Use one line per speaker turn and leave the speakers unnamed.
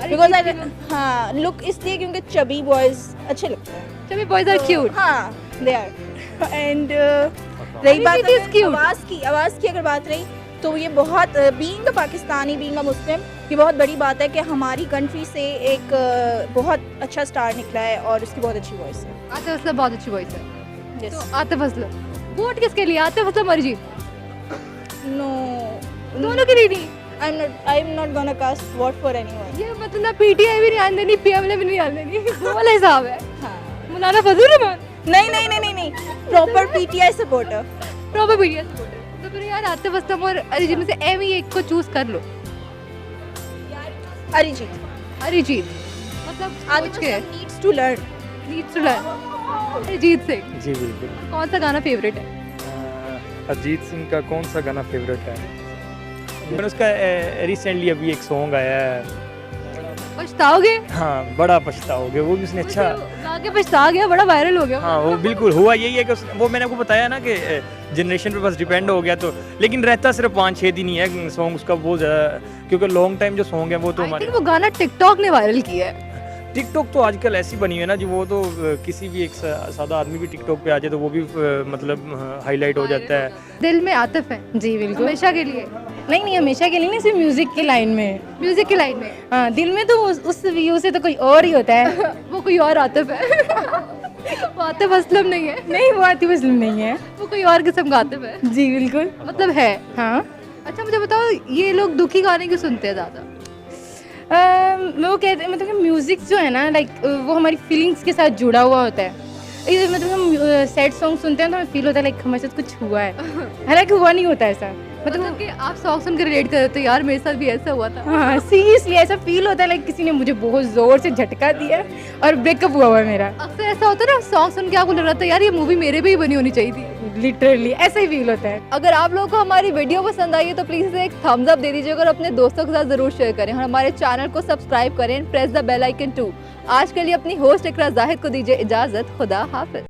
Because I हाँ look इसलिए क्योंकि चबी बॉयज अच्छे लगते हैं.
Chubby boys are cute.
हाँ दे आर. एंड रही बात
Arijit is cute.
आवाज़ की अगर बात रही तो ये बहुत being a Pakistani being a Muslim ये बहुत बड़ी बात है कि हमारी कंट्री से एक बहुत अच्छा स्टार निकला है और उसकी बहुत अच्छी वॉइस है.
आतिफ असलम बहुत अच्छी वॉइस है.
Yes.
तो आतिफ असलम वोट किसके लिए? आतिफ असलम अरिजीत?
No,
दोनों के लिए नहीं.
I'm not gonna cast vote for anyone.
ये मतलब ना पीटीआई भी नहीं आने देनी, पीएम ने भी नहीं आने देनी. वो वाला हिसाब है.
हाँ.
मौलाना फजल रहमान
नहीं proper PTI supporter.
Proper PTI supporter. तो फिर यार आतिफ असलम और अरिजीत में से एम एक को चूज कर लो.
अरिजीत.
अरिजीत मतलब सोच के
needs to learn.
Needs to learn. Arijit Singh
ji बिल्कुल.
कौन सा गाना फेवरेट है?
अरिजीत सिंह का कौन सा गाना फेवरेट है? मैंने उसका रिसेंटली अभी एक सॉन्ग आया है.
पछताओगे?
हाँ बड़ा पछताओगे. वो भी उसने अच्छा.
गा के पछता गया, बड़ा वायरल हो गया.
हाँ वो बिल्कुल हुआ यही है कि वो मैंने आपको बताया ना कि जनरेशन पे बस डिपेंड हो गया. तो लेकिन रहता सिर्फ 5-6 दिन ही है सॉन्ग उसका बहुत ज़्यादा, क्योंकि लॉन्ग टाइम जो सॉन्ग है वो तो
I
हमारे
think वो गाना टिकटॉक ने वायरल किया है.
टिकटॉक तो आजकल ऐसी बनी हुई है ना जी. वो तो किसी भी एक सादा आदमी भी टिकटॉक पे आ जाए तो वो भी मतलब हाईलाइट हो जाता है.
दिल में आतिफ है
जी बिल्कुल.
हमेशा के लिए.
नहीं हमेशा के लिए नहीं, सिर्फ म्यूजिक की लाइन में.
म्यूजिक की लाइन में
हाँ दिल में तो उस व्यू से तो कोई और ही होता है.
वो कोई और आतिफ है. वो आतिफ असलम नहीं है.
नहीं वो आतिफ असलम नहीं है.
वो कोई और किस्म का आतिफ है.
जी बिल्कुल.
मतलब है.
हाँ
अच्छा मुझे बताओ ये लोग दुखी गाने क्यों सुनते हैं ज़्यादा?
वो कहते हैं मतलब कि म्यूज़िक जो है ना लाइक वो हमारी फीलिंग्स के साथ जुड़ा हुआ होता है. मतलब हम सैड सॉन्ग सुनते हैं तो हमें फील होता है लाइक हमारे साथ कुछ हुआ है, हालांकि हुआ नहीं होता ऐसा.
मतलब कि आप सॉन्ग सुन के रिलेट कर रहे हो यार मेरे साथ भी ऐसा हुआ था.
हाँ सीरियसली ऐसा फील होता है लाइक किसी ने मुझे बहुत ज़ोर से झटका दिया और ब्रेकअप हुआ हुआ है मेरा.
अक्सर ऐसा होता है ना सॉन्ग सुन के आपको लग रहा था यार ये मूवी मेरे पे ही बनी होनी चाहिए थी.
लिटरली ऐसा ही फील होता है.
अगर आप लोगों को हमारी वीडियो पसंद आई है तो प्लीज़ इसे एक थम्स अप दे दीजिएगा और अपने दोस्तों के साथ ज़रूर शेयर करें और हमारे चैनल को सब्सक्राइब करें. Press the bell icon too. आज के लिए अपनी होस्ट इकरा जाहिद को दीजिए इजाज़त. खुदा हाफिज़.